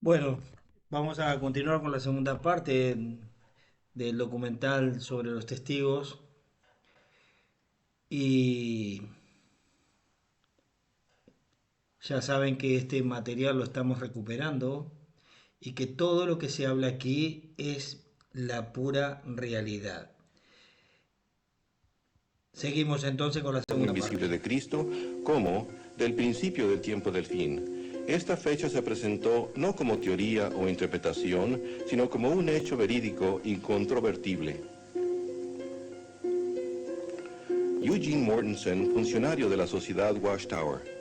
Bueno, vamos a continuar con la segunda parte del documental sobre los testigos y ya saben que este material lo estamos recuperando y que todo lo que se habla aquí es la pura realidad. Seguimos entonces con la segunda Invisible parte. de Cristo como del principio del tiempo del fin. Esta fecha se presentó no como teoría o interpretación, sino como un hecho verídico incontrovertible. Eugene Mortensen, funcionario de la sociedad Watchtower.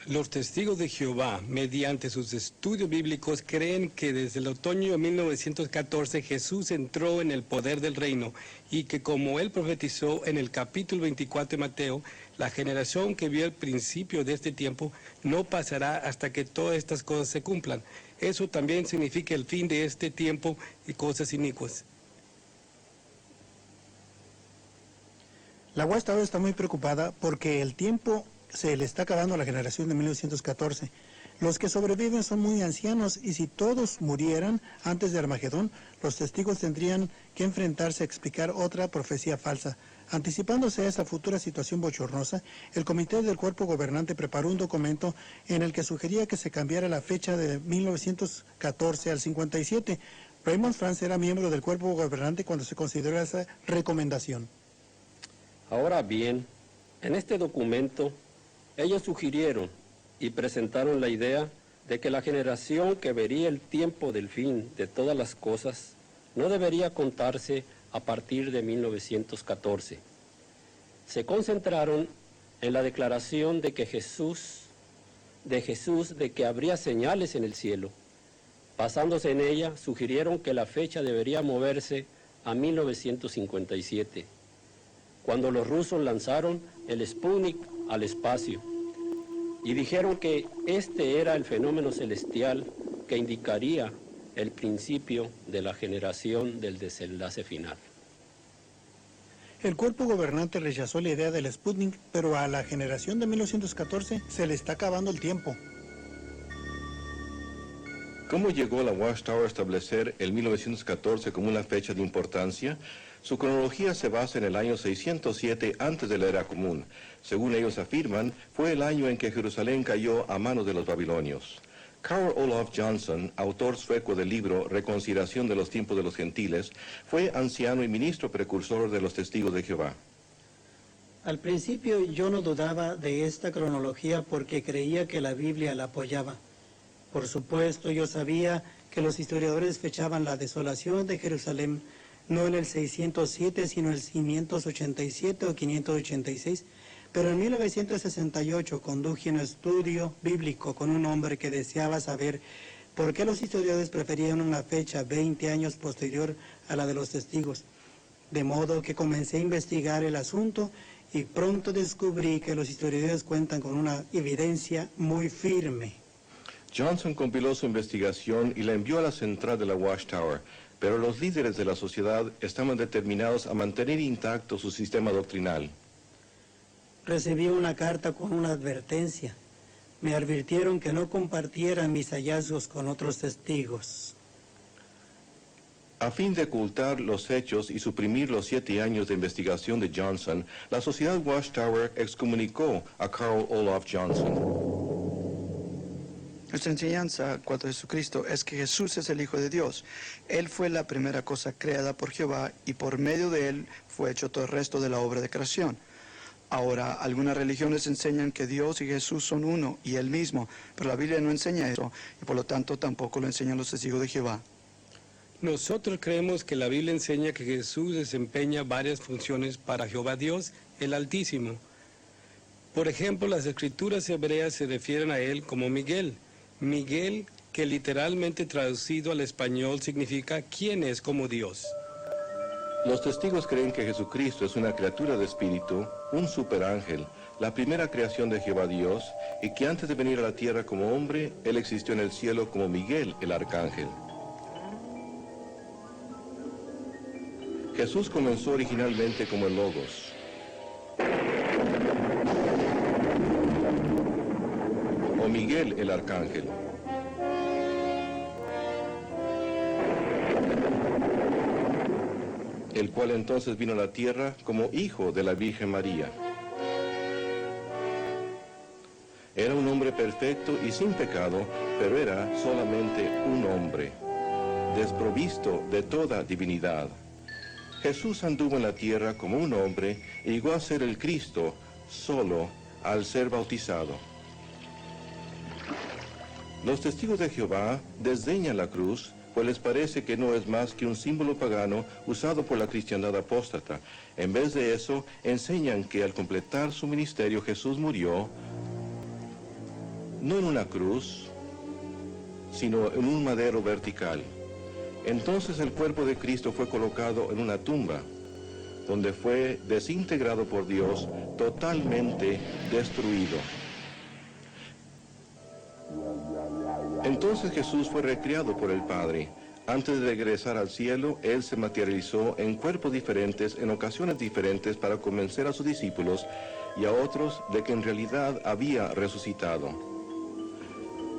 Los testigos de Jehová, mediante sus estudios bíblicos, creen que desde el otoño de 1914 Jesús entró en el poder del reino y que, como él profetizó en el capítulo 24 de Mateo, la generación que vio el principio de este tiempo no pasará hasta que todas estas cosas se cumplan. Eso también significa el fin de este tiempo y cosas inicuas. La Watchtower está muy preocupada porque el tiempo se le está acabando a la generación de 1914. Los que sobreviven son muy ancianos y si todos murieran antes de Armagedón, los testigos tendrían que enfrentarse a explicar otra profecía falsa. Anticipándose a esa futura situación bochornosa, el comité del cuerpo gobernante preparó un documento en el que sugería que se cambiara la fecha de 1914 al 57. Raymond France era miembro del cuerpo gobernante cuando se consideró esa recomendación. Ahora bien, en este documento, ellos sugirieron y presentaron la idea de que la generación que vería el tiempo del fin de todas las cosas no debería contarse a partir de 1914. Se concentraron en la declaración de Jesús de que habría señales en el cielo. Basándose en ella, sugirieron que la fecha debería moverse a 1957. Cuando los rusos lanzaron el Sputnik al espacio y dijeron que este era el fenómeno celestial que indicaría el principio de la generación del desenlace final. El cuerpo gobernante rechazó la idea del Sputnik, pero a la generación de 1914 se le está acabando el tiempo. ¿Cómo llegó la Watchtower a establecer el 1914 como una fecha de importancia? Su cronología se basa en el año 607 antes de la era común. Según ellos afirman, fue el año en que Jerusalén cayó a manos de los babilonios. Carl Olof Johnson, autor sueco del libro Reconciliación de los tiempos de los gentiles, fue anciano y ministro precursor de los testigos de Jehová. Al principio yo no dudaba de esta cronología porque creía que la Biblia la apoyaba. Por supuesto, yo sabía que los historiadores fechaban la desolación de Jerusalén no en el 607, sino en el 587 o 586, pero en 1968 conduje un estudio bíblico con un hombre que deseaba saber por qué los historiadores preferían una fecha 20 años posterior a la de los testigos. De modo que comencé a investigar el asunto y pronto descubrí que los historiadores cuentan con una evidencia muy firme. Johnson compiló su investigación y la envió a la central de la Watchtower, pero los líderes de la sociedad estaban determinados a mantener intacto su sistema doctrinal. Recibí una carta con una advertencia. Me advirtieron que no compartiera mis hallazgos con otros testigos. A fin de ocultar los hechos y suprimir los 7 años de investigación de Johnson, la sociedad Watchtower excomunicó a Carl Olof Johnson. Nuestra enseñanza en cuanto a Jesucristo es que Jesús es el Hijo de Dios. Él fue la primera cosa creada por Jehová y por medio de él fue hecho todo el resto de la obra de creación. Ahora, algunas religiones enseñan que Dios y Jesús son uno y él mismo, pero la Biblia no enseña eso y por lo tanto tampoco lo enseñan los testigos de Jehová. Nosotros creemos que la Biblia enseña que Jesús desempeña varias funciones para Jehová Dios, el Altísimo. Por ejemplo, las escrituras hebreas se refieren a él como Miguel. Miguel, que literalmente traducido al español significa ¿quién es como Dios? Los testigos creen que Jesucristo es una criatura de espíritu, un superángel, la primera creación de Jehová Dios, y que antes de venir a la tierra como hombre, él existió en el cielo como Miguel, el arcángel. Jesús comenzó originalmente como el Logos. O Miguel, el arcángel. el cual entonces vino a la tierra como hijo de la Virgen María. Era un hombre perfecto y sin pecado, pero era solamente un hombre, desprovisto de toda divinidad. Jesús anduvo en la tierra como un hombre y llegó a ser el Cristo solo al ser bautizado. Los testigos de Jehová desdeñan la cruz, pues les parece que no es más que un símbolo pagano usado por la cristiandad apóstata. En vez de eso, enseñan que al completar su ministerio Jesús murió no en una cruz, sino en un madero vertical. Entonces el cuerpo de Cristo fue colocado en una tumba, donde fue desintegrado por Dios, totalmente destruido. Entonces Jesús fue recreado por el Padre. Antes de regresar al cielo, Él se materializó en cuerpos diferentes, en ocasiones diferentes, para convencer a sus discípulos y a otros de que en realidad había resucitado.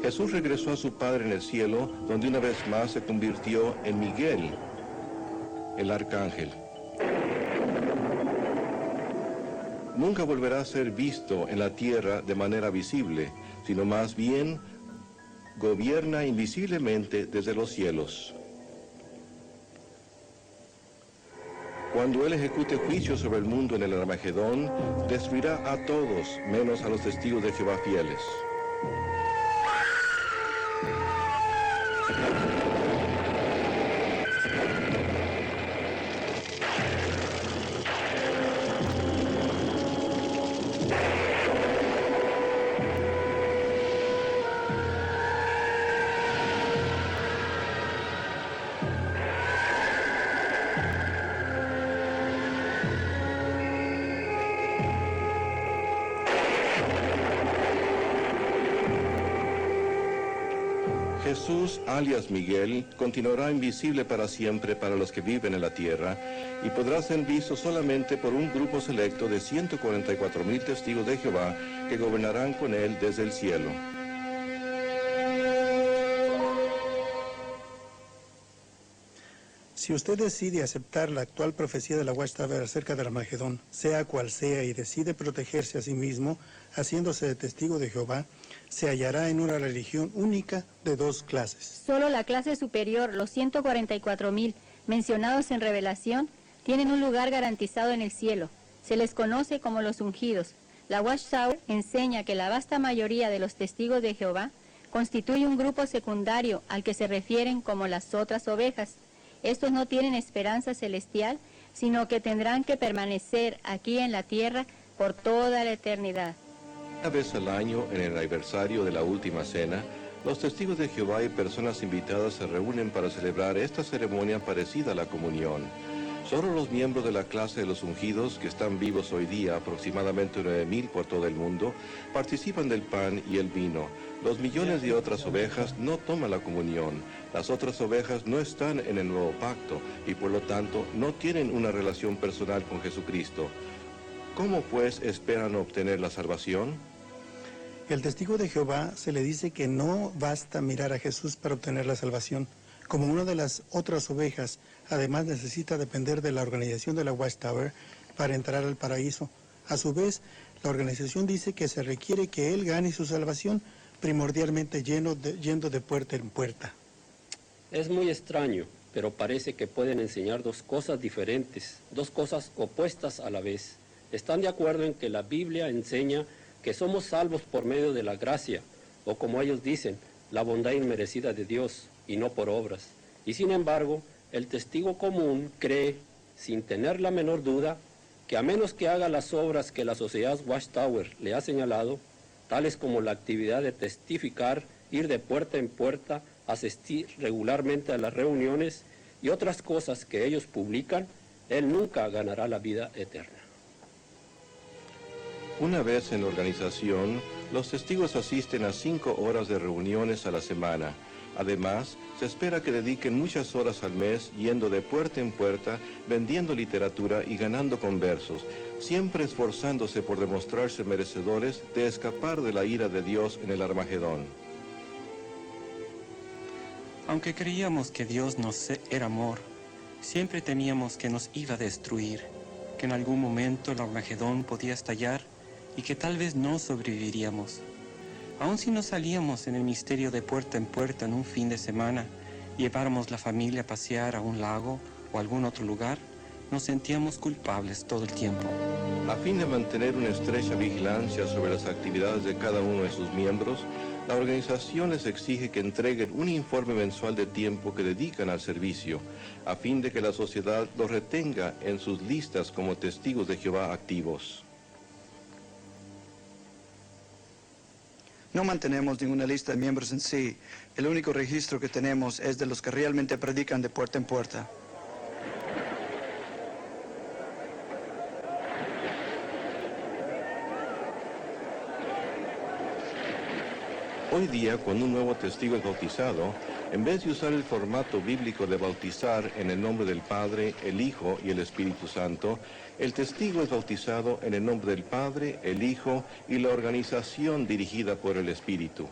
Jesús regresó a su Padre en el cielo, donde una vez más se convirtió en Miguel, el arcángel. Nunca volverá a ser visto en la tierra de manera visible, sino más bien gobierna invisiblemente desde los cielos. Cuando Él ejecute juicio sobre el mundo en el Armagedón, destruirá a todos, menos a los testigos de Jehová fieles. Jesús, alias Miguel, continuará invisible para siempre para los que viven en la tierra y podrá ser visto solamente por un grupo selecto de 144,000 testigos de Jehová que gobernarán con él desde el cielo. Si usted decide aceptar la actual profecía de la Watchtower acerca del Armagedón, sea cual sea, y decide protegerse a sí mismo, haciéndose de testigo de Jehová, se hallará en una religión única de dos clases. Solo la clase superior, los 144,000 mencionados en Revelación, tienen un lugar garantizado en el cielo. Se les conoce como los ungidos. La Watchtower enseña que la vasta mayoría de los testigos de Jehová constituye un grupo secundario al que se refieren como las otras ovejas. Estos no tienen esperanza celestial, sino que tendrán que permanecer aquí en la tierra por toda la eternidad. Una vez al año, en el aniversario de la Última Cena, los testigos de Jehová y personas invitadas se reúnen para celebrar esta ceremonia parecida a la comunión. Solo los miembros de la clase de los ungidos, que están vivos hoy día, aproximadamente 9,000 por todo el mundo, participan del pan y el vino. Los millones de otras ovejas no toman la comunión. Las otras ovejas no están en el nuevo pacto y por lo tanto no tienen una relación personal con Jesucristo. ¿Cómo pues esperan obtener la salvación? El testigo de Jehová se le dice que no basta mirar a Jesús para obtener la salvación. Como una de las otras ovejas, además necesita depender de la organización de la Watchtower para entrar al paraíso. A su vez, la organización dice que se requiere que él gane su salvación, primordialmente yendo de puerta en puerta. Es muy extraño, pero parece que pueden enseñar dos cosas diferentes, dos cosas opuestas a la vez. Están de acuerdo en que la Biblia enseña que somos salvos por medio de la gracia, o como ellos dicen, la bondad inmerecida de Dios, y no por obras. Y sin embargo, el testigo común cree, sin tener la menor duda, que a menos que haga las obras que la sociedad Watchtower le ha señalado, tales como la actividad de testificar, ir de puerta en puerta, asistir regularmente a las reuniones y otras cosas que ellos publican, él nunca ganará la vida eterna. Una vez en la organización, los testigos asisten a 5 horas de reuniones a la semana. Además, se espera que dediquen muchas horas al mes yendo de puerta en puerta, vendiendo literatura y ganando conversos, siempre esforzándose por demostrarse merecedores de escapar de la ira de Dios en el Armagedón. Aunque creíamos que Dios era amor, Siempre temíamos que nos iba a destruir, que en algún momento el Armagedón podía estallar y que tal vez no sobreviviríamos. Aun si no salíamos en el misterio de puerta en puerta en un fin de semana y lleváramos la familia a pasear a un lago o a algún otro lugar, nos sentíamos culpables todo el tiempo. A fin de mantener una estrecha vigilancia sobre las actividades de cada uno de sus miembros, la organización les exige que entreguen un informe mensual de tiempo que dedican al servicio, a fin de que la sociedad los retenga en sus listas como testigos de Jehová activos. No mantenemos ninguna lista de miembros en sí. El único registro que tenemos es de los que realmente predican de puerta en puerta. Hoy día, cuando un nuevo testigo es bautizado, en vez de usar el formato bíblico de bautizar en el nombre del Padre, el Hijo y el Espíritu Santo, el testigo es bautizado en el nombre del Padre, el Hijo y la organización dirigida por el Espíritu.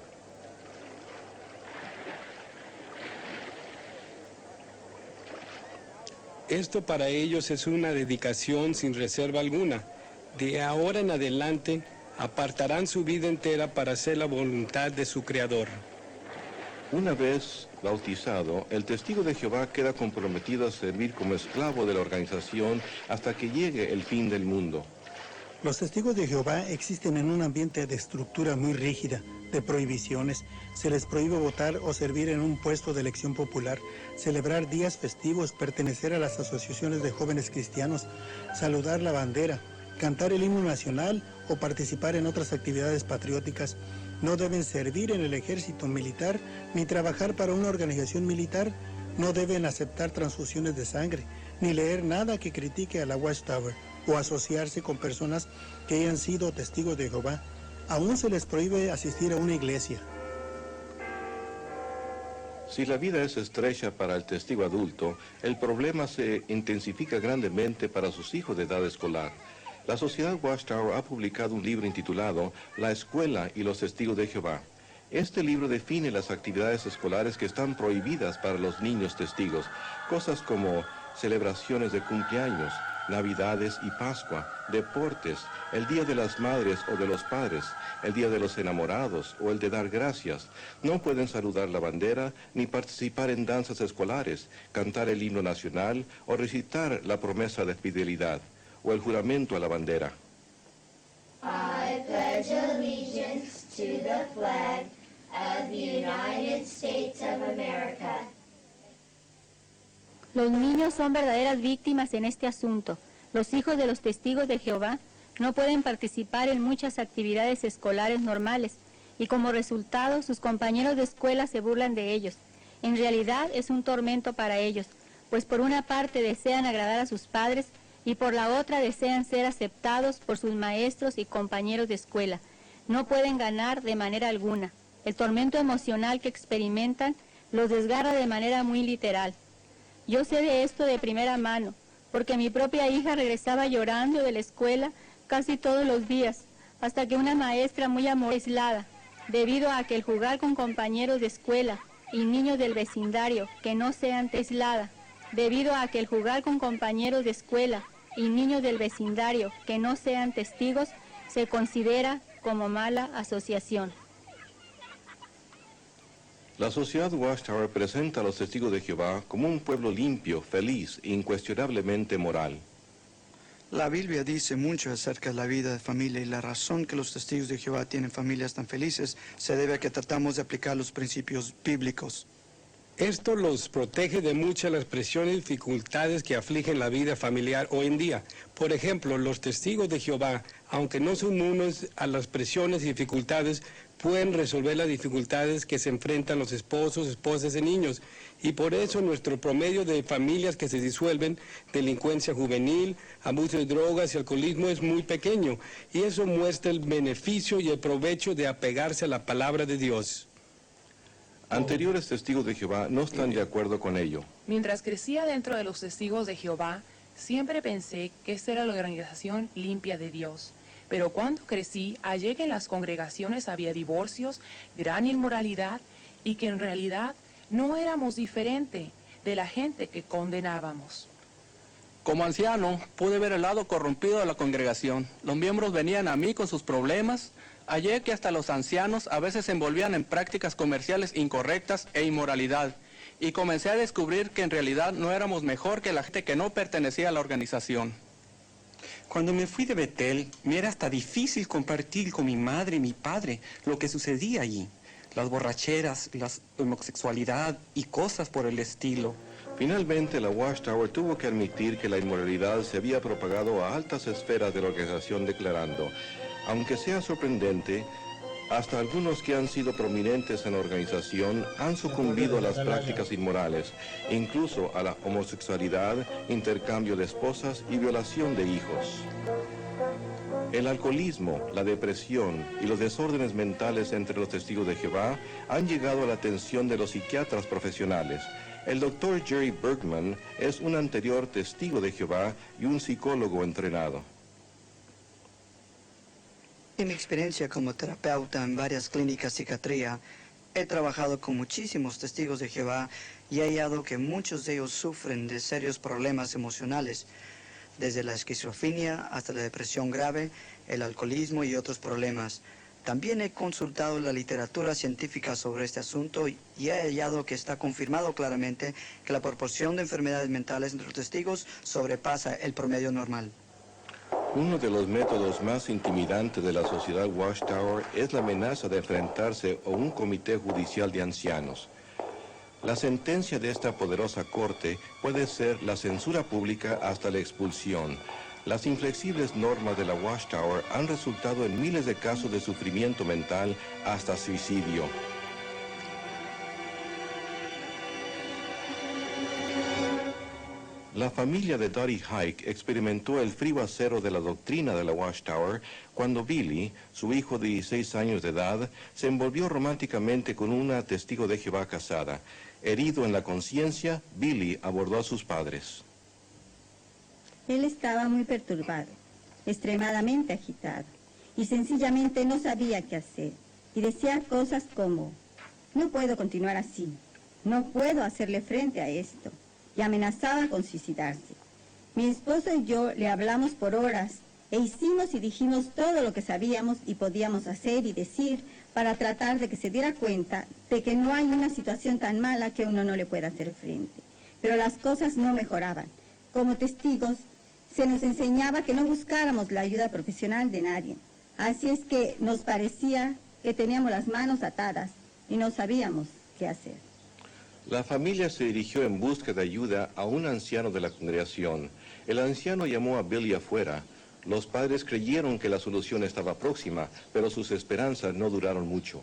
Esto para ellos es una dedicación sin reserva alguna. De ahora en adelante, apartarán su vida entera para hacer la voluntad de su Creador. Una vez bautizado, el testigo de Jehová queda comprometido a servir como esclavo de la organización hasta que llegue el fin del mundo. Los testigos de Jehová existen en un ambiente de estructura muy rígida, de prohibiciones. Se les prohíbe votar o servir en un puesto de elección popular, celebrar días festivos, pertenecer a las asociaciones de jóvenes cristianos, saludar la bandera, cantar el himno nacional o participar en otras actividades patrióticas. No deben servir en el ejército militar ni trabajar para una organización militar. No deben aceptar transfusiones de sangre, ni leer nada que critique a la Watchtower o asociarse con personas que hayan sido testigos de Jehová. Aún se les prohíbe asistir a una iglesia. Si la vida es estrecha para el testigo adulto, el problema se intensifica grandemente para sus hijos de edad escolar. La Sociedad Watchtower ha publicado un libro intitulado La Escuela y los Testigos de Jehová. Este libro define las actividades escolares que están prohibidas para los niños testigos, cosas como celebraciones de cumpleaños, Navidades y Pascua, deportes, el Día de las Madres o de los Padres, el Día de los Enamorados o el de dar gracias. No pueden saludar la bandera ni participar en danzas escolares, cantar el himno nacional o recitar la promesa de fidelidad o el juramento a la bandera. I pledge allegiance to the flag of the United States of America. Los niños son verdaderas víctimas en este asunto. Los hijos de los testigos de Jehová no pueden participar en muchas actividades escolares normales y como resultado sus compañeros de escuela se burlan de ellos. En realidad es un tormento para ellos, pues por una parte desean agradar a sus padres y por la otra desean ser aceptados por sus maestros y compañeros de escuela. No pueden ganar de manera alguna. El tormento emocional que experimentan los desgarra de manera muy literal. Yo sé de esto de primera mano, porque mi propia hija regresaba llorando de la escuela casi todos los días, hasta que una maestra muy amorosa aislada, debido a que el jugar con compañeros de escuela y niños del vecindario que no sean aislada, debido a que el jugar con compañeros de escuela y niños del vecindario que no sean testigos se considera como mala asociación. La Sociedad Watchtower presenta a los testigos de Jehová como un pueblo limpio, feliz e incuestionablemente moral. La Biblia dice mucho acerca de la vida de familia y la razón que los testigos de Jehová tienen familias tan felices se debe a que tratamos de aplicar los principios bíblicos. Esto los protege de muchas las presiones y dificultades que afligen la vida familiar hoy en día. Por ejemplo, los testigos de Jehová, aunque no son inmunes a las presiones y dificultades, pueden resolver las dificultades que se enfrentan los esposos, esposas y niños. Y por eso nuestro promedio de familias que se disuelven, delincuencia juvenil, abuso de drogas y alcoholismo es muy pequeño. Y eso muestra el beneficio y el provecho de apegarse a la palabra de Dios. Anteriores testigos de Jehová no están de acuerdo con ello. Mientras crecía dentro de los testigos de Jehová, siempre pensé que esta era la organización limpia de Dios. Pero cuando crecí, hallé que en las congregaciones había divorcios, gran inmoralidad y que en realidad no éramos diferentes. de la gente que condenábamos. Como anciano, pude ver el lado corrompido de la congregación. Los miembros venían a mí con sus problemas. Hallé que hasta los ancianos a veces se envolvían en prácticas comerciales incorrectas e inmoralidad. Y comencé a descubrir que en realidad no éramos mejor que la gente que no pertenecía a la organización. Cuando me fui de Betel, me era hasta difícil compartir con mi madre y mi padre lo que sucedía allí. Las borracheras, la homosexualidad y cosas por el estilo. Finalmente, la Watchtower tuvo que admitir que la inmoralidad se había propagado a altas esferas de la organización, declarando, aunque sea sorprendente, hasta algunos que han sido prominentes en la organización han sucumbido a las prácticas inmorales, incluso a la homosexualidad, intercambio de esposas y violación de hijos. El alcoholismo, la depresión y los desórdenes mentales entre los testigos de Jehová han llegado a la atención de los psiquiatras profesionales. El doctor Jerry Bergman es un anterior testigo de Jehová y un psicólogo entrenado. En mi experiencia como terapeuta en varias clínicas de psiquiatría, he trabajado con muchísimos testigos de Jehová y he hallado que muchos de ellos sufren de serios problemas emocionales, desde la esquizofrenia hasta la depresión grave, el alcoholismo y otros problemas. También he consultado la literatura científica sobre este asunto y he hallado que está confirmado claramente que la proporción de enfermedades mentales entre los testigos sobrepasa el promedio normal. Uno de los métodos más intimidantes de la sociedad Watchtower es la amenaza de enfrentarse a un comité judicial de ancianos. La sentencia de esta poderosa corte puede ser la censura pública hasta la expulsión. Las inflexibles normas de la Watchtower han resultado en miles de casos de sufrimiento mental hasta suicidio. La familia de Dottie Hike experimentó el frío acero de la doctrina de la Watchtower cuando Billy, su hijo de 16 años de edad, se envolvió románticamente con una testigo de Jehová casada. Herido en la conciencia, Billy abordó a sus padres. Él estaba muy perturbado, extremadamente agitado, y sencillamente no sabía qué hacer. Y decía cosas como, no puedo continuar así, no puedo hacerle frente a esto, y amenazaba con suicidarse. Mi esposo y yo le hablamos por horas, e hicimos y dijimos todo lo que sabíamos y podíamos hacer y decir para tratar de que se diera cuenta de que no hay una situación tan mala que uno no le pueda hacer frente. Pero las cosas no mejoraban. Como testigos, se nos enseñaba que no buscáramos la ayuda profesional de nadie. Así es que nos parecía que teníamos las manos atadas y no sabíamos qué hacer. La familia se dirigió en busca de ayuda a un anciano de la congregación. El anciano llamó a Billy afuera. Los padres creyeron que la solución estaba próxima, pero sus esperanzas no duraron mucho.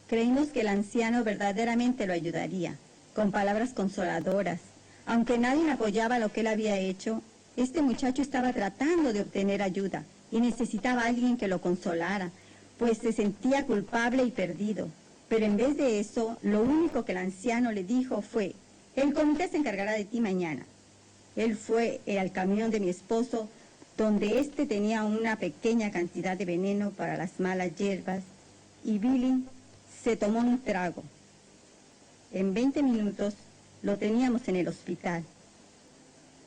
Creímos que el anciano verdaderamente lo ayudaría, con palabras consoladoras. Aunque nadie apoyaba lo que él había hecho, este muchacho estaba tratando de obtener ayuda y necesitaba a alguien que lo consolara, pues se sentía culpable y perdido. Pero en vez de eso, lo único que el anciano le dijo fue, el comité se encargará de ti mañana. Él fue al camión de mi esposo, donde éste tenía una pequeña cantidad de veneno para las malas hierbas, y Billy se tomó un trago. En 20 minutos lo teníamos en el hospital.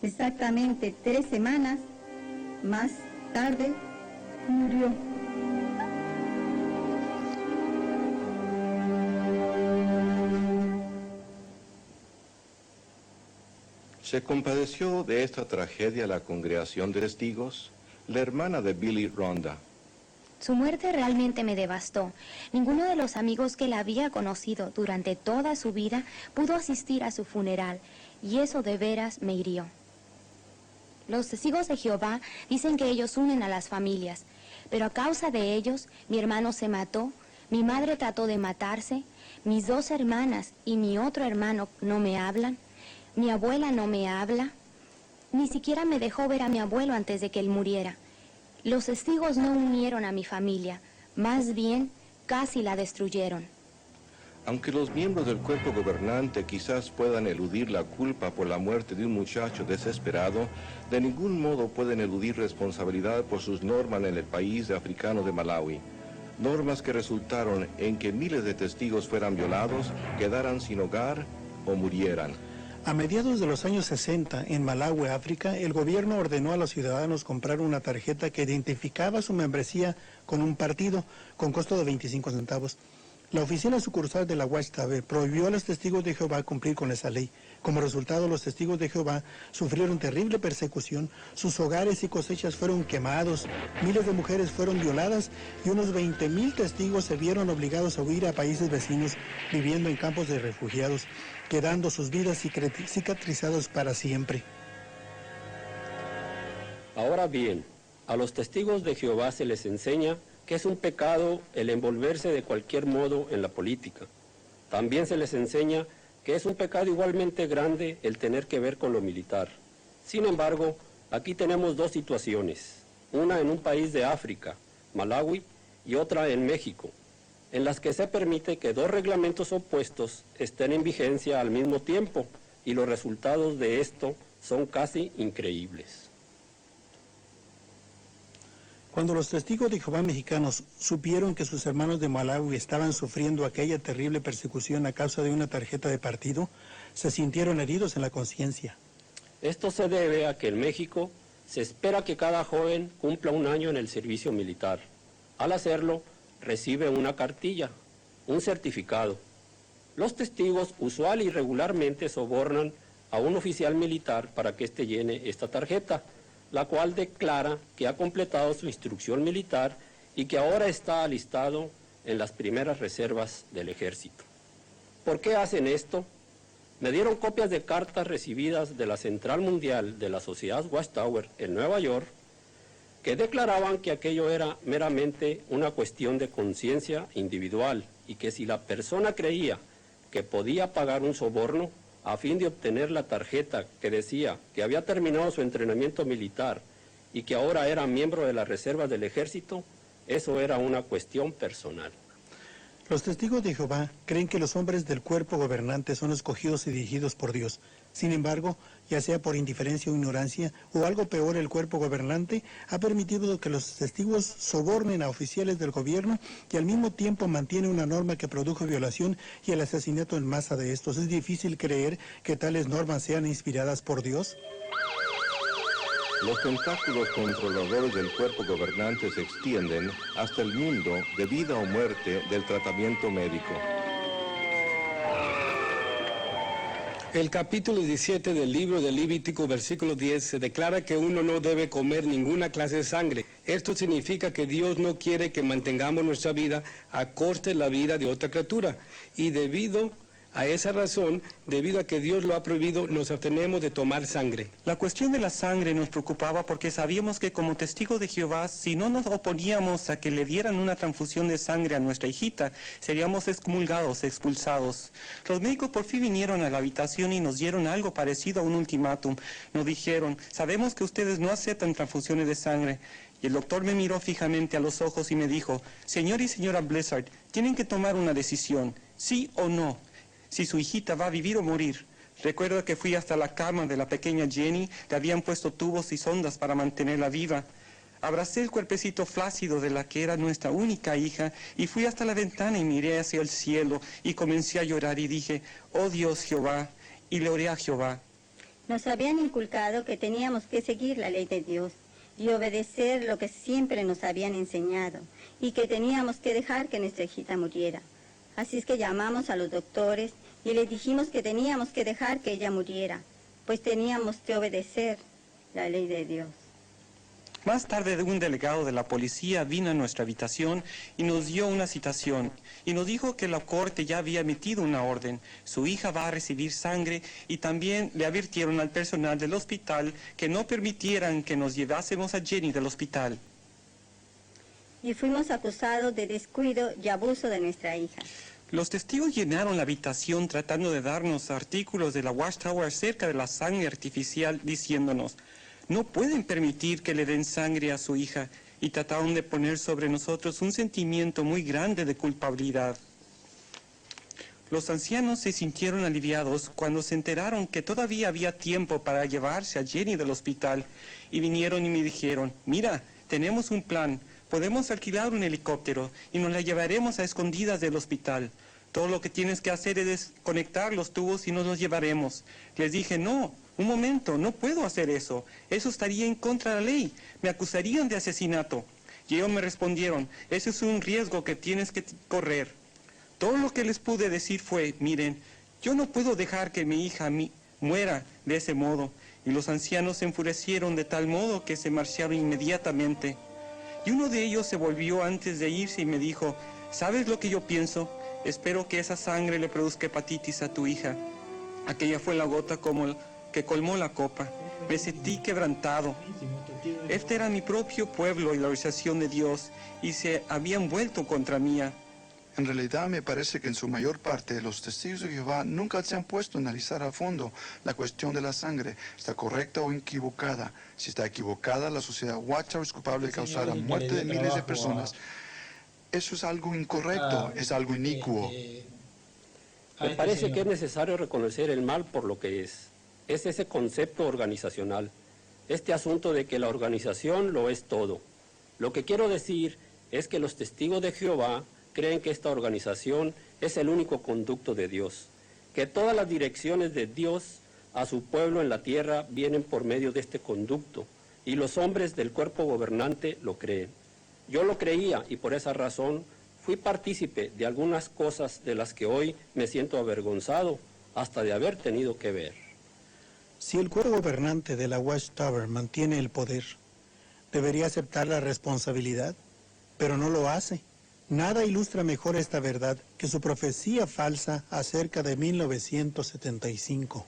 Exactamente 3 semanas más tarde murió. ¿Se compadeció de esta tragedia la congregación de testigos? La hermana de Billy, Rhonda. Su muerte realmente me devastó. Ninguno de los amigos que la había conocido durante toda su vida pudo asistir a su funeral, y eso de veras me hirió. Los testigos de Jehová dicen que ellos unen a las familias, pero a causa de ellos, mi hermano se mató, mi madre trató de matarse, mis 2 hermanas y mi otro hermano no me hablan, mi abuela no me habla, ni siquiera me dejó ver a mi abuelo antes de que él muriera. Los testigos no unieron a mi familia, más bien casi la destruyeron. Aunque los miembros del cuerpo gobernante quizás puedan eludir la culpa por la muerte de un muchacho desesperado, de ningún modo pueden eludir responsabilidad por sus normas en el país africano de Malawi. Normas que resultaron en que miles de testigos fueran violados, quedaran sin hogar o murieran. A mediados de los años 60, en Malawi, África, el gobierno ordenó a los ciudadanos comprar una tarjeta que identificaba su membresía con un partido, con costo de 25 centavos. La oficina sucursal de la Watchtower prohibió a los testigos de Jehová cumplir con esa ley. Como resultado, los testigos de Jehová sufrieron terrible persecución, sus hogares y cosechas fueron quemados, miles de mujeres fueron violadas y unos 20,000 testigos se vieron obligados a huir a países vecinos, viviendo en campos de refugiados, quedando sus vidas cicatrizadas para siempre. Ahora bien, a los testigos de Jehová se les enseña que es un pecado el envolverse de cualquier modo en la política. También se les enseña que es un pecado igualmente grande el tener que ver con lo militar. Sin embargo, aquí tenemos dos situaciones, una en un país de África, Malawi, y otra en México, en las que se permite que dos reglamentos opuestos estén en vigencia al mismo tiempo, y los resultados de esto son casi increíbles. Cuando los testigos de Jehová mexicanos supieron que sus hermanos de Malawi estaban sufriendo aquella terrible persecución a causa de una tarjeta de partido, se sintieron heridos en la conciencia. Esto se debe a que en México se espera que cada joven cumpla un año en el servicio militar. Al hacerlo, recibe una cartilla, un certificado. Los testigos usual y regularmente sobornan a un oficial militar para que éste llene esta tarjeta, la cual declara que ha completado su instrucción militar y que ahora está alistado en las primeras reservas del ejército. ¿Por qué hacen esto? Me dieron copias de cartas recibidas de la Central Mundial de la Sociedad Watchtower en Nueva York, que declaraban que aquello era meramente una cuestión de conciencia individual y que si la persona creía que podía pagar un soborno a fin de obtener la tarjeta que decía que había terminado su entrenamiento militar y que ahora era miembro de las reservas del ejército, eso era una cuestión personal. Los testigos de Jehová creen que los hombres del cuerpo gobernante son escogidos y dirigidos por Dios. Sin embargo, ya sea por indiferencia o ignorancia, o algo peor, el cuerpo gobernante ha permitido que los testigos sobornen a oficiales del gobierno y al mismo tiempo mantiene una norma que produjo violación y el asesinato en masa de estos. ¿Es difícil creer que tales normas sean inspiradas por Dios? Los tentáculos controladores del cuerpo gobernante se extienden hasta el mundo de vida o muerte del tratamiento médico. El capítulo 17 del libro de Levítico, versículo 10, se declara que uno no debe comer ninguna clase de sangre. Esto significa que Dios no quiere que mantengamos nuestra vida a costa de la vida de otra criatura. Y debido a esa razón, debido a que Dios lo ha prohibido, nos abstenemos de tomar sangre. La cuestión de la sangre nos preocupaba porque sabíamos que como testigos de Jehová, si no nos oponíamos a que le dieran una transfusión de sangre a nuestra hijita, seríamos excomulgados, expulsados. Los médicos por fin vinieron a la habitación y nos dieron algo parecido a un ultimátum. Nos dijeron, sabemos que ustedes no aceptan transfusiones de sangre. Y el doctor me miró fijamente a los ojos y me dijo, señor y señora Blizzard, tienen que tomar una decisión, sí o no. Si su hijita va a vivir o morir. Recuerdo que fui hasta la cama de la pequeña Jenny, le habían puesto tubos y sondas para mantenerla viva. Abracé el cuerpecito flácido de la que era nuestra única hija y fui hasta la ventana y miré hacia el cielo y comencé a llorar y dije, oh Dios Jehová, y le oré a Jehová. Nos habían inculcado que teníamos que seguir la ley de Dios y obedecer lo que siempre nos habían enseñado y que teníamos que dejar que nuestra hijita muriera. Así es que llamamos a los doctores y les dijimos que teníamos que dejar que ella muriera, pues teníamos que obedecer la ley de Dios. Más tarde un delegado de la policía vino a nuestra habitación y nos dio una citación y nos dijo que la corte ya había emitido una orden. Su hija va a recibir sangre y también le advirtieron al personal del hospital que no permitieran que nos llevásemos a Jenny del hospital. Y fuimos acusados de descuido y abuso de nuestra hija. Los testigos llenaron la habitación tratando de darnos artículos de la Watchtower acerca de la sangre artificial, diciéndonos, no pueden permitir que le den sangre a su hija, y trataron de poner sobre nosotros un sentimiento muy grande de culpabilidad. Los ancianos se sintieron aliviados cuando se enteraron que todavía había tiempo para llevarse a Jenny del hospital, y vinieron y me dijeron, mira, tenemos un plan. Podemos alquilar un helicóptero y nos la llevaremos a escondidas del hospital. Todo lo que tienes que hacer es desconectar los tubos y nos los llevaremos. Les dije, no, un momento, no puedo hacer eso. Eso estaría en contra de la ley. Me acusarían de asesinato. Y ellos me respondieron, ese es un riesgo que tienes que correr. Todo lo que les pude decir fue, miren, yo no puedo dejar que mi hija muera de ese modo. Y los ancianos se enfurecieron de tal modo que se marcharon inmediatamente. Y uno de ellos se volvió antes de irse y me dijo, ¿sabes lo que yo pienso? Espero que esa sangre le produzca hepatitis a tu hija. Aquella fue la gota que colmó la copa. Me sentí quebrantado. Este era mi propio pueblo y la organización de Dios, y se habían vuelto contra mí. En realidad me parece que en su mayor parte los testigos de Jehová nunca se han puesto a analizar a fondo la cuestión de la sangre. ¿Está correcta o equivocada? Si está equivocada, la sociedad Watchtower es culpable de causar la muerte de miles de personas. Eso es algo incorrecto, es algo inicuo. Me parece que es necesario reconocer el mal por lo que es. Es ese concepto organizacional. Este asunto de que la organización lo es todo. Lo que quiero decir es que los testigos de Jehová creen que esta organización es el único conducto de Dios, que todas las direcciones de Dios a su pueblo en la tierra vienen por medio de este conducto, y los hombres del cuerpo gobernante lo creen. Yo lo creía y por esa razón fui partícipe de algunas cosas de las que hoy me siento avergonzado hasta de haber tenido que ver. Si el cuerpo gobernante de la Watchtower mantiene el poder, debería aceptar la responsabilidad, pero no lo hace. Nada ilustra mejor esta verdad que su profecía falsa acerca de 1975.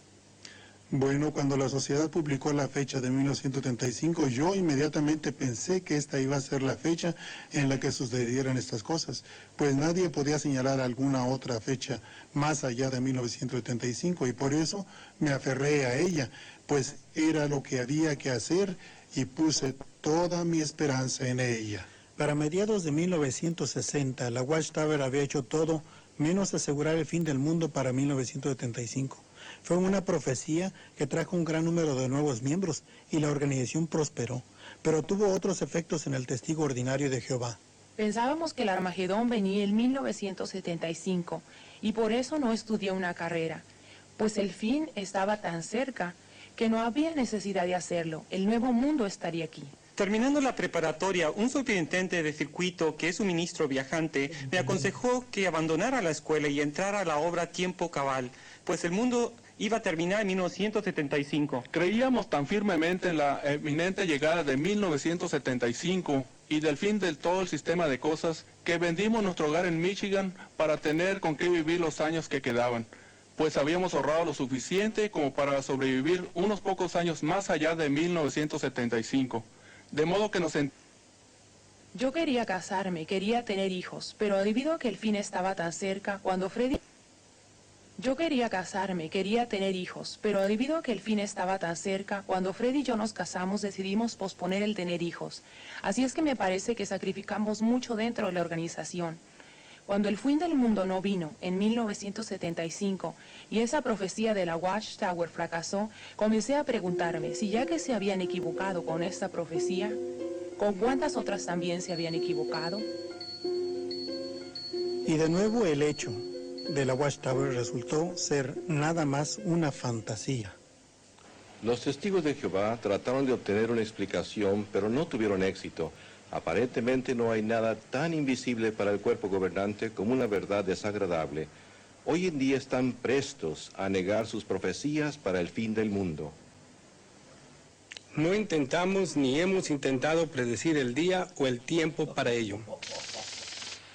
Bueno, cuando la sociedad publicó la fecha de 1975, yo inmediatamente pensé que esta iba a ser la fecha en la que sucedieran estas cosas, pues nadie podía señalar alguna otra fecha más allá de 1975 y por eso me aferré a ella, pues era lo que había que hacer y puse toda mi esperanza en ella. Para mediados de 1960, la Watchtower había hecho todo menos asegurar el fin del mundo para 1975. Fue una profecía que trajo un gran número de nuevos miembros y la organización prosperó, pero tuvo otros efectos en el testigo ordinario de Jehová. Pensábamos que el Armagedón venía en 1975 y por eso no estudié una carrera, pues el fin estaba tan cerca que no había necesidad de hacerlo. El nuevo mundo estaría aquí. Terminando la preparatoria, un superintendente de circuito, que es un ministro viajante, me aconsejó que abandonara la escuela y entrara a la obra a tiempo cabal, pues el mundo iba a terminar en 1975. Creíamos tan firmemente en la eminente llegada de 1975 y del fin de todo el sistema de cosas que vendimos nuestro hogar en Michigan para tener con qué vivir los años que quedaban, pues habíamos ahorrado lo suficiente como para sobrevivir unos pocos años más allá de 1975. De modo que Yo quería casarme, quería tener hijos, pero debido a que el fin estaba tan cerca, cuando Freddy y yo nos casamos, decidimos posponer el tener hijos. Así es que me parece que sacrificamos mucho dentro de la organización. Cuando el fin del mundo no vino, en 1975, y esa profecía de la Watchtower fracasó, comencé a preguntarme si ya que se habían equivocado con esta profecía, ¿con cuántas otras también se habían equivocado? Y de nuevo el hecho de la Watchtower resultó ser nada más una fantasía. Los testigos de Jehová trataron de obtener una explicación, pero no tuvieron éxito. Aparentemente no hay nada tan invisible para el cuerpo gobernante como una verdad desagradable. Hoy en día están prestos a negar sus profecías para el fin del mundo. No intentamos ni hemos intentado predecir el día o el tiempo para ello.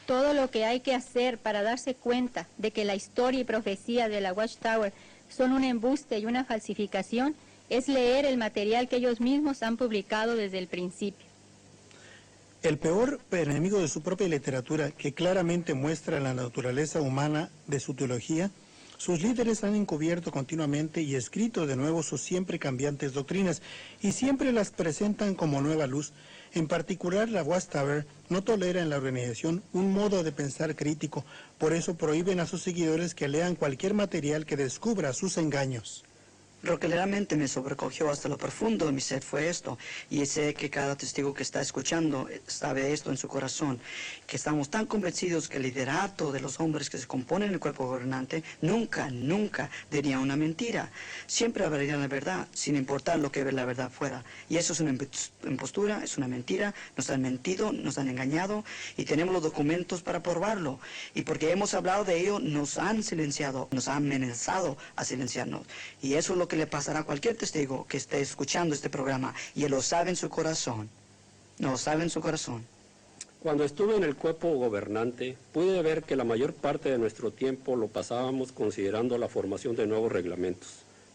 Todo lo que hay que hacer para darse cuenta de que la historia y profecía de la Watchtower son un embuste y una falsificación es leer el material que ellos mismos han publicado desde el principio. El peor enemigo de su propia literatura, que claramente muestra la naturaleza humana de su teología, sus líderes han encubierto continuamente y escrito de nuevo sus siempre cambiantes doctrinas y siempre las presentan como nueva luz. En particular, la Watchtower no tolera en la organización un modo de pensar crítico, por eso prohíben a sus seguidores que lean cualquier material que descubra sus engaños. Lo que realmente me sobrecogió hasta lo profundo de mi ser fue esto, y sé que cada testigo que está escuchando sabe esto en su corazón, que estamos tan convencidos que el liderato de los hombres que se componen el cuerpo gobernante nunca diría una mentira. Siempre hablaría la verdad, sin importar lo que la verdad fuera. Y eso es una impostura, es una mentira, nos han mentido, nos han engañado, y tenemos los documentos para probarlo. Y porque hemos hablado de ello, nos han silenciado, nos han amenazado a silenciarnos. Y eso es lo que le pasará a cualquier testigo que esté escuchando este programa, y él lo sabe en su corazón. No lo sabe en su corazón. Cuando estuve en el cuerpo gobernante, pude ver que la mayor parte de nuestro tiempo lo pasábamos considerando la formación de nuevos reglamentos,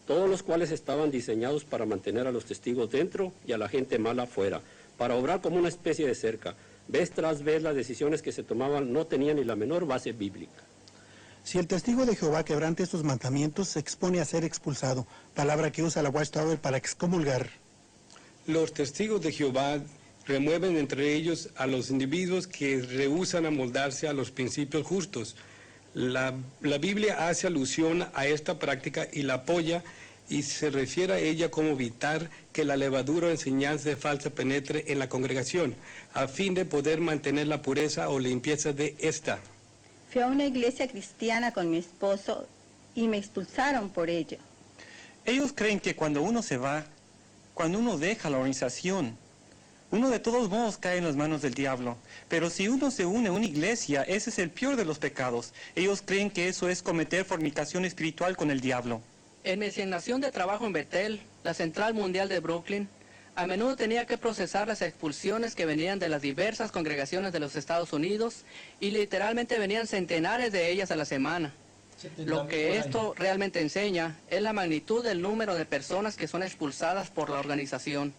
todos los cuales estaban diseñados para mantener a los testigos dentro y a la gente mala fuera, para obrar como una especie de cerca. Vez tras vez las decisiones que se tomaban no tenían ni la menor base bíblica. Si el testigo de Jehová quebrante estos mandamientos, se expone a ser expulsado, palabra que usa la Watchtower para excomulgar. Los testigos de Jehová remueven entre ellos a los individuos que rehúsan amoldarse a los principios justos. La Biblia hace alusión a esta práctica y la apoya, y se refiere a ella como evitar que la levadura o enseñanza falsa penetre en la congregación, a fin de poder mantener la pureza o limpieza de esta. Fui a una iglesia cristiana con mi esposo y me expulsaron por ello. Ellos creen que cuando uno se va, cuando uno deja la organización, uno de todos modos cae en las manos del diablo. Pero si uno se une a una iglesia, ese es el peor de los pecados. Ellos creen que eso es cometer fornicación espiritual con el diablo. En mi asignación de trabajo en Bethel, la Central Mundial de Brooklyn, a menudo tenía que procesar las expulsiones que venían de las diversas congregaciones de los Estados Unidos, y literalmente venían centenares de ellas a la semana. Lo que esto realmente enseña es la magnitud del número de personas que son expulsadas por la organización.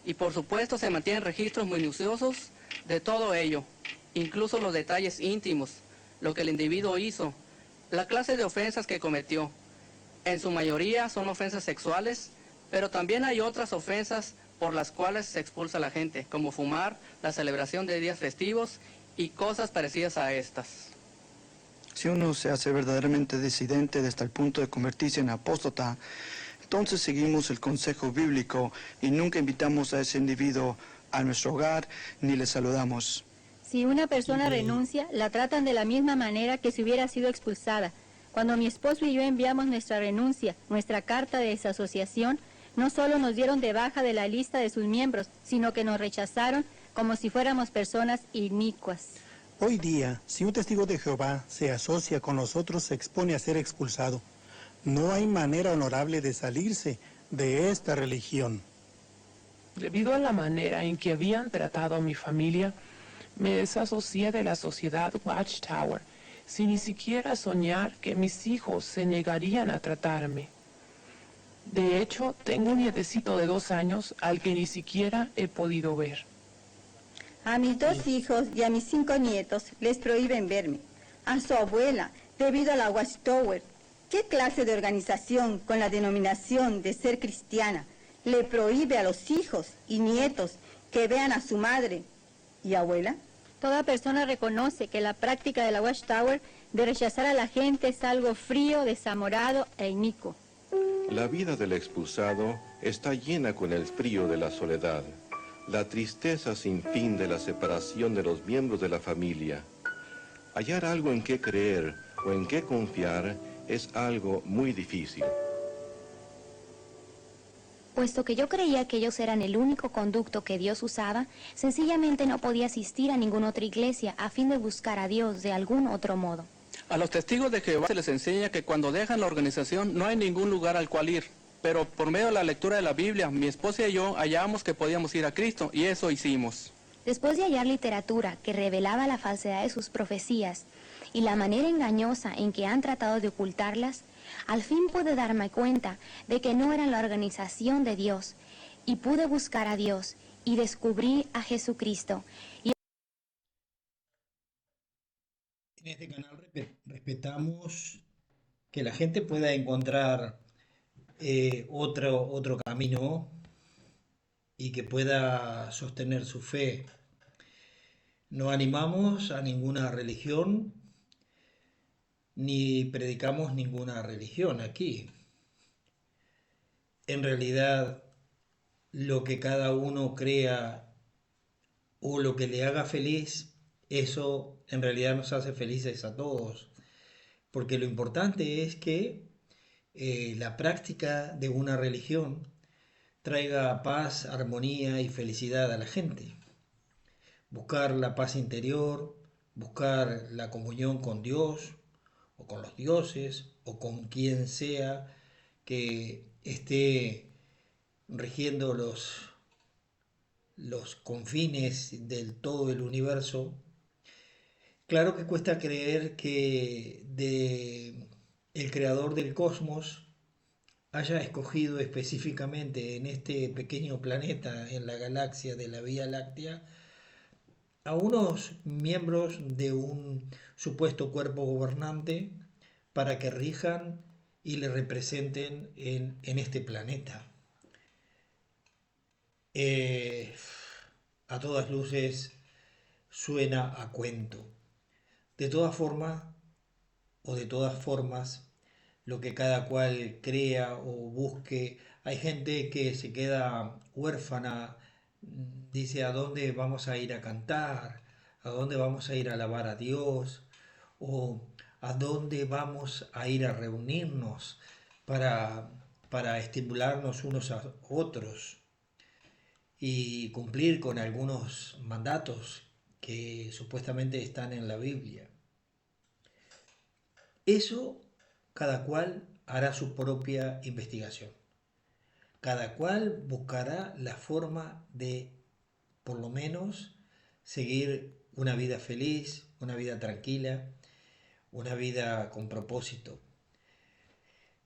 Y por supuesto se mantienen registros minuciosos de todo ello, incluso los detalles íntimos, lo que el individuo hizo, la clase de ofensas que cometió. En su mayoría son ofensas sexuales, pero también hay otras ofensas por las cuales se expulsa a la gente, como fumar, la celebración de días festivos y cosas parecidas a estas. Si uno se hace verdaderamente disidente hasta el punto de convertirse en apóstata, entonces seguimos el consejo bíblico y nunca invitamos a ese individuo a nuestro hogar ni le saludamos. Si una persona renuncia, la tratan de la misma manera que si hubiera sido expulsada. Cuando mi esposo y yo enviamos nuestra renuncia, nuestra carta de desasociación, no solo nos dieron de baja de la lista de sus miembros, sino que nos rechazaron como si fuéramos personas inicuas. Hoy día, si un testigo de Jehová se asocia con nosotros, se expone a ser expulsado. No hay manera honorable de salirse de esta religión. Debido a la manera en que habían tratado a mi familia, me desasocié de la sociedad Watchtower, sin ni siquiera soñar que mis hijos se negarían a tratarme. De hecho, tengo un nietecito de 2 años al que ni siquiera he podido ver. A mis 2 hijos y a mis 5 nietos les prohíben verme. A su abuela, debido a la Watchtower. ¿Qué clase de organización con la denominación de ser cristiana le prohíbe a los hijos y nietos que vean a su madre y abuela? Toda persona reconoce que la práctica de la Watchtower de rechazar a la gente es algo frío, desamorado e inicuo. La vida del expulsado está llena con el frío de la soledad, la tristeza sin fin de la separación de los miembros de la familia. Hallar algo en qué creer o en qué confiar es algo muy difícil. Puesto que yo creía que ellos eran el único conducto que Dios usaba, sencillamente no podía asistir a ninguna otra iglesia a fin de buscar a Dios de algún otro modo. A los testigos de Jehová se les enseña que cuando dejan la organización no hay ningún lugar al cual ir. Pero por medio de la lectura de la Biblia, mi esposa y yo hallamos que podíamos ir a Cristo, y eso hicimos. Después de hallar literatura que revelaba la falsedad de sus profecías y la manera engañosa en que han tratado de ocultarlas, al fin pude darme cuenta de que no eran la organización de Dios, y pude buscar a Dios y descubrí a Jesucristo. En este canal respetamos que la gente pueda encontrar otro camino y que pueda sostener su fe. No animamos a ninguna religión ni predicamos ninguna religión aquí. en realidad lo que cada uno crea o lo que le haga feliz, eso en realidad nos hace felices a todos. Porque lo importante es que la práctica de una religión traiga paz, armonía y felicidad a la gente. Buscar la paz interior, buscar la comunión con Dios o con los dioses o con quien sea que esté rigiendo los confines del todo el universo. Claro que cuesta creer que el creador del cosmos haya escogido específicamente en este pequeño planeta, en la galaxia de la Vía Láctea, a unos miembros de un supuesto cuerpo gobernante para que rijan y le representen en este planeta. A todas luces suena a cuento. De todas formas, lo que cada cual crea o busque, hay gente que se queda huérfana, dice a dónde vamos a ir a cantar, a dónde vamos a ir a alabar a Dios, o a dónde vamos a ir a reunirnos para estimularnos unos a otros y cumplir con algunos mandatos que supuestamente están en la Biblia. Eso cada cual hará su propia investigación. Cada cual buscará la forma de, por lo menos, seguir una vida feliz, una vida tranquila, una vida con propósito.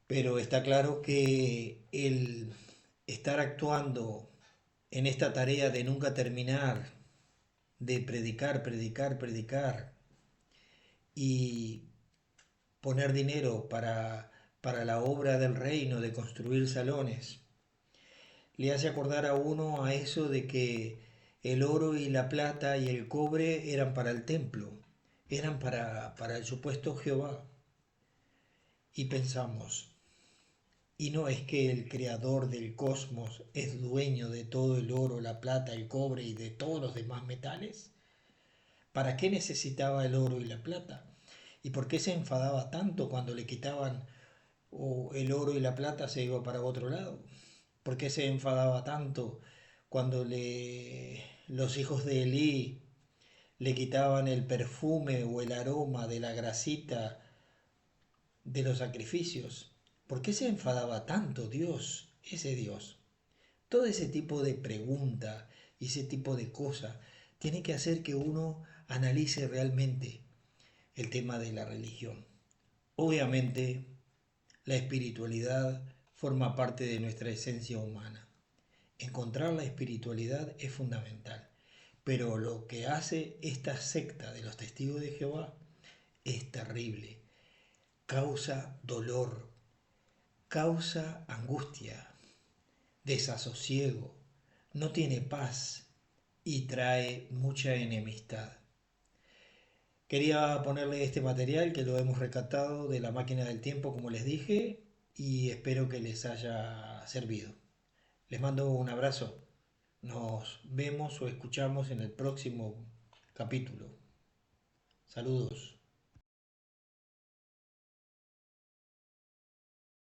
Pero está claro que el estar actuando en esta tarea de nunca terminar, de predicar y poner dinero para la obra del reino, de construir salones, le hace acordar a uno a eso de que el oro y la plata y el cobre eran para el templo, eran para el supuesto Jehová. Y pensamos, ¿y no es que el creador del cosmos es dueño de todo el oro, la plata, el cobre y de todos los demás metales? ¿Para qué necesitaba el oro y la plata? ¿Y por qué se enfadaba tanto cuando le quitaban el oro y la plata se iba para otro lado? ¿Por qué se enfadaba tanto cuando los hijos de Elí le quitaban el perfume o el aroma de la grasita de los sacrificios? ¿Por qué se enfadaba tanto Dios, ese Dios? Todo ese tipo de pregunta y ese tipo de cosas tiene que hacer que uno analice realmente el tema de la religión. Obviamente, la espiritualidad forma parte de nuestra esencia humana. Encontrar la espiritualidad es fundamental, pero lo que hace esta secta de los testigos de Jehová es terrible. Causa dolor, causa angustia, desasosiego, no tiene paz y trae mucha enemistad. Quería ponerle este material que lo hemos rescatado de la máquina del tiempo, como les dije, y espero que les haya servido. Les mando un abrazo. Nos vemos o escuchamos en el próximo capítulo. Saludos.